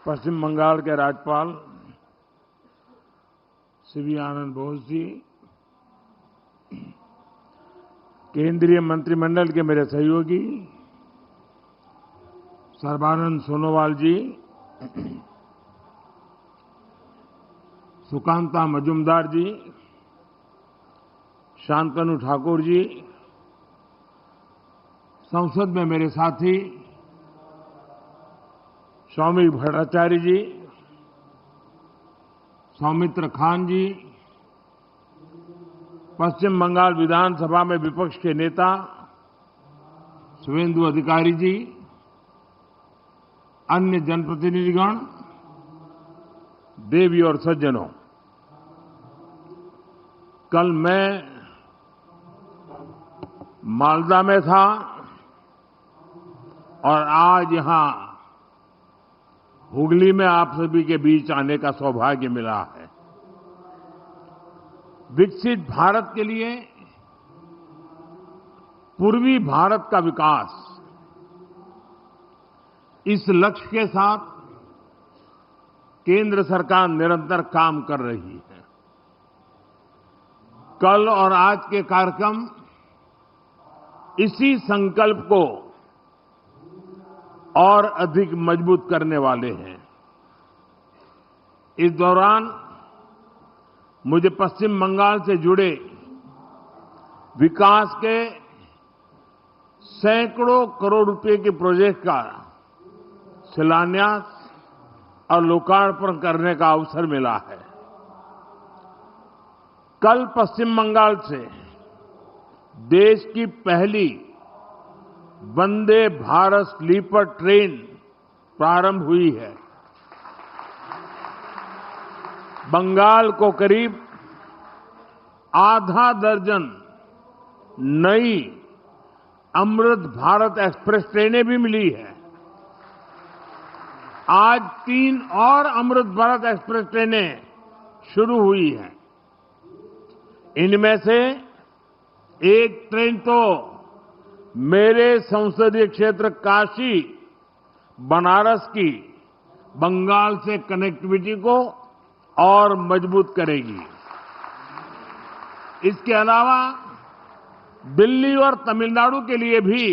पश्चिम बंगाल के राज्यपाल श्री आनंद बोस जी, केंद्रीय मंत्रिमंडल के मेरे सहयोगी सर्बानंद सोनोवाल जी, सुकांता मजूमदार जी, शांतनु ठाकुर जी, संसद में मेरे साथी सौमिक भट्टाचार्य जी, सौमित्र खान जी, पश्चिम बंगाल विधानसभा में विपक्ष के नेता शुभेंदु अधिकारी जी, अन्य जनप्रतिनिधिगण, देवी और सज्जनों, कल मैं मालदा में था और आज यहां हुगली में आप सभी के बीच आने का सौभाग्य मिला है। विकसित भारत के लिए पूर्वी भारत का विकास, इस लक्ष्य के साथ केंद्र सरकार निरंतर काम कर रही है। कल और आज के कार्यक्रम इसी संकल्प को और अधिक मजबूत करने वाले हैं। इस दौरान मुझे पश्चिम बंगाल से जुड़े विकास के सैकड़ों करोड़ रुपए के प्रोजेक्ट का शिलान्यास और लोकार्पण करने का अवसर मिला है। कल पश्चिम बंगाल से देश की पहली वंदे भारत स्लीपर ट्रेन प्रारंभ हुई है। बंगाल को करीब आधा दर्जन नई अमृत भारत एक्सप्रेस ट्रेनें भी मिली है। आज 3 और अमृत भारत एक्सप्रेस ट्रेनें शुरू हुई हैं। इनमें से एक ट्रेन तो मेरे संसदीय क्षेत्र काशी बनारस की बंगाल से कनेक्टिविटी को और मजबूत करेगी। इसके अलावा दिल्ली और तमिलनाडु के लिए भी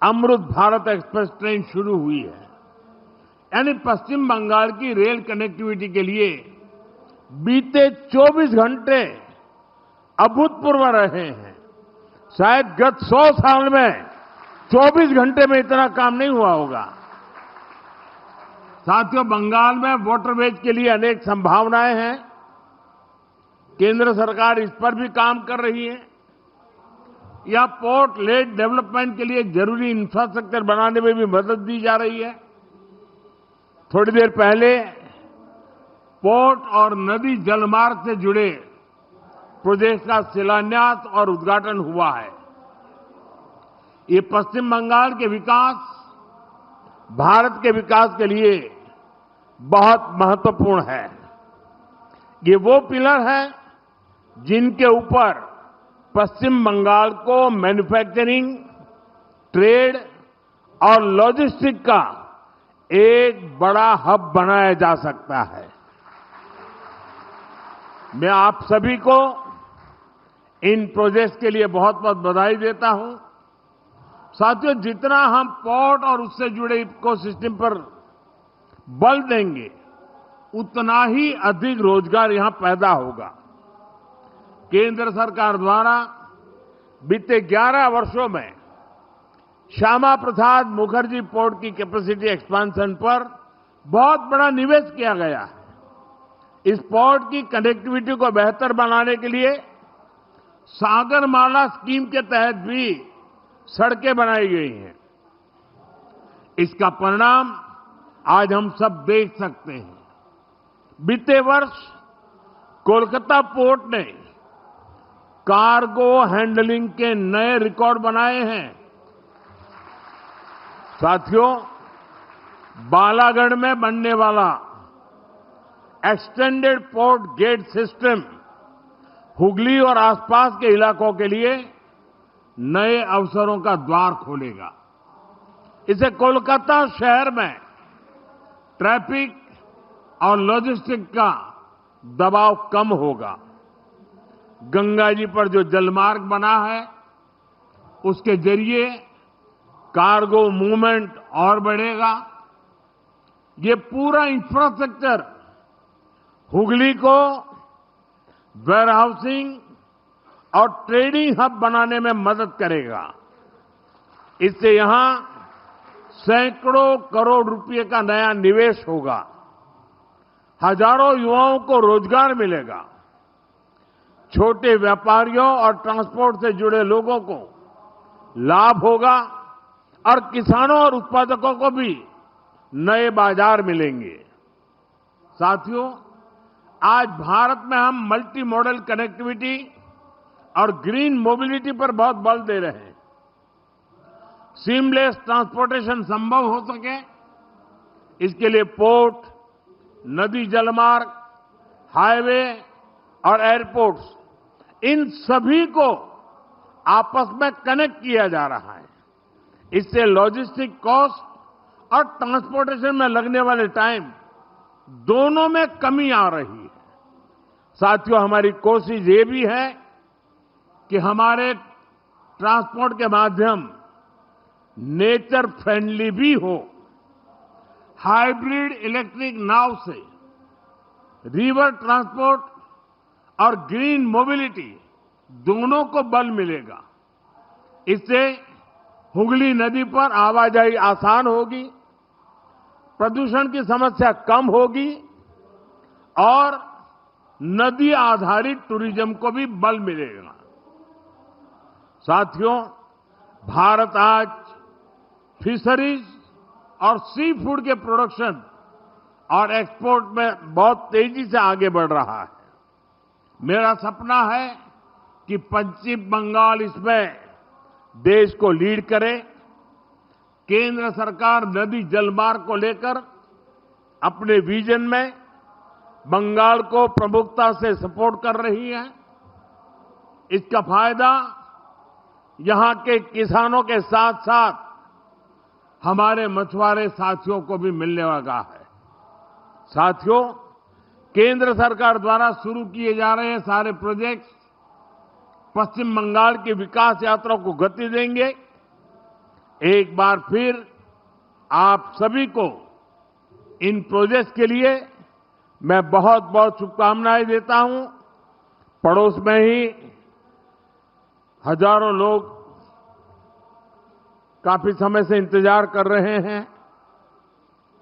अमृत भारत एक्सप्रेस ट्रेन शुरू हुई है। यानी पश्चिम बंगाल की रेल कनेक्टिविटी के लिए बीते 24 घंटे अभूतपूर्व रहे हैं। शायद गत 100 साल में 24 घंटे में इतना काम नहीं हुआ होगा। साथियों, बंगाल में वाटरवेज के लिए अनेक संभावनाएं हैं। केंद्र सरकार इस पर भी काम कर रही है। या पोर्ट लेड डेवलपमेंट के लिए जरूरी इंफ्रास्ट्रक्चर बनाने में भी मदद दी जा रही है। थोड़ी देर पहले पोर्ट और नदी जलमार्ग से जुड़े प्रोजेक्ट का शिलान्यास और उद्घाटन हुआ है। ये पश्चिम बंगाल के विकास, भारत के विकास के लिए बहुत महत्वपूर्ण है। ये वो पिलर है जिनके ऊपर पश्चिम बंगाल को मैन्युफैक्चरिंग, ट्रेड और लॉजिस्टिक का एक बड़ा हब बनाया जा सकता है। मैं आप सभी को इन प्रोजेक्ट्स के लिए बहुत बहुत बधाई देता हूं। साथियों, जितना हम पोर्ट और उससे जुड़े इकोसिस्टम पर बल देंगे, उतना ही अधिक रोजगार यहां पैदा होगा। केंद्र सरकार द्वारा बीते 11 वर्षों में श्यामा प्रसाद मुखर्जी पोर्ट की कैपेसिटी एक्सपेंशन पर बहुत बड़ा निवेश किया गया है। इस पोर्ट की कनेक्टिविटी को बेहतर बनाने के लिए सागरमाला स्कीम के तहत भी सड़कें बनाई गई हैं। इसका परिणाम आज हम सब देख सकते हैं। बीते वर्ष कोलकाता पोर्ट ने कार्गो हैंडलिंग के नए रिकॉर्ड बनाए हैं। साथियों, बालागढ़ में बनने वाला extended port gate system Hooghly और आसपास के इलाकों के लिए नए अवसरों का द्वार खोलेगा। इसे कोलकाता शहर में ट्रैफिक और लॉजिस्टिक का दबाव कम होगा। गंगा जी पर जो जलमार्ग बना है उसके जरिए कार्गो मूवमेंट और बढ़ेगा। ये पूरा इंफ्रास्ट्रक्चर हुगली को वेयरहाउसिंग और ट्रेडिंग हब बनाने में मदद करेगा। इससे यहां सैकड़ों करोड़ रुपए का नया निवेश होगा। हजारों युवाओं को रोजगार मिलेगा। छोटे व्यापारियों और ट्रांसपोर्ट से जुड़े लोगों को लाभ होगा और किसानों और उत्पादकों को भी नए बाजार मिलेंगे। साथियों, आज भारत में हम मल्टी मॉडल कनेक्टिविटी और ग्रीन मोबिलिटी पर बहुत बल दे रहे हैं। सीमलेस ट्रांसपोर्टेशन संभव हो सके, इसके लिए पोर्ट, नदी जलमार्ग, हाईवे और एयरपोर्ट्स, इन सभी को आपस में कनेक्ट किया जा रहा है। इससे लॉजिस्टिक कॉस्ट और ट्रांसपोर्टेशन में लगने वाले टाइम दोनों में कमी आ रही है। साथियों, हमारी कोशिश ये भी है कि हमारे ट्रांसपोर्ट के माध्यम नेचर फ्रेंडली भी हो। हाइब्रिड इलेक्ट्रिक नाव से रिवर ट्रांसपोर्ट और ग्रीन मोबिलिटी दोनों को बल मिलेगा। इससे हुगली नदी पर आवाजाही आसान होगी, प्रदूषण की समस्या कम होगी और नदी आधारित टूरिज्म को भी बल मिलेगा। साथियों, भारत आज फिशरीज और सी फूड के प्रोडक्शन और एक्सपोर्ट में बहुत तेजी से आगे बढ़ रहा है। मेरा सपना है कि पश्चिम बंगाल इसमें देश को लीड करे। केंद्र सरकार नदी जलमार्ग को लेकर अपने विजन में बंगाल को प्रमुखता से सपोर्ट कर रही है। इसका फायदा यहां के किसानों के साथ साथ हमारे मछुआरे साथियों को भी मिलने वाला है। साथियों, केंद्र सरकार द्वारा शुरू किए जा रहे सारे प्रोजेक्ट्स पश्चिम बंगाल की विकास यात्रा को गति देंगे। एक बार फिर आप सभी को इन प्रोजेक्ट्स के लिए मैं बहुत बहुत शुभकामनाएं देता हूं। पड़ोस में ही हजारों लोग काफी समय से इंतजार कर रहे हैं।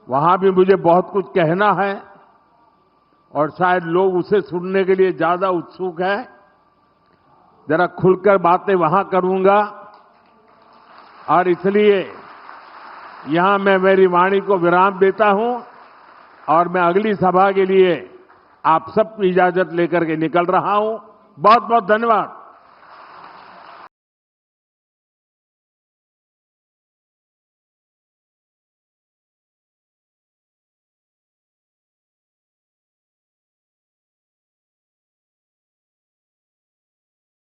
वहां भी मुझे बहुत कुछ कहना है और शायद लोग उसे सुनने के लिए ज्यादा उत्सुक है। जरा खुलकर बातें वहां करूंगा और इसलिए यहां मैं मेरी वाणी को विराम देता हूं और मैं अगली सभा के लिए आप सबकी इजाजत लेकर के निकल रहा हूं। बहुत बहुत धन्यवाद।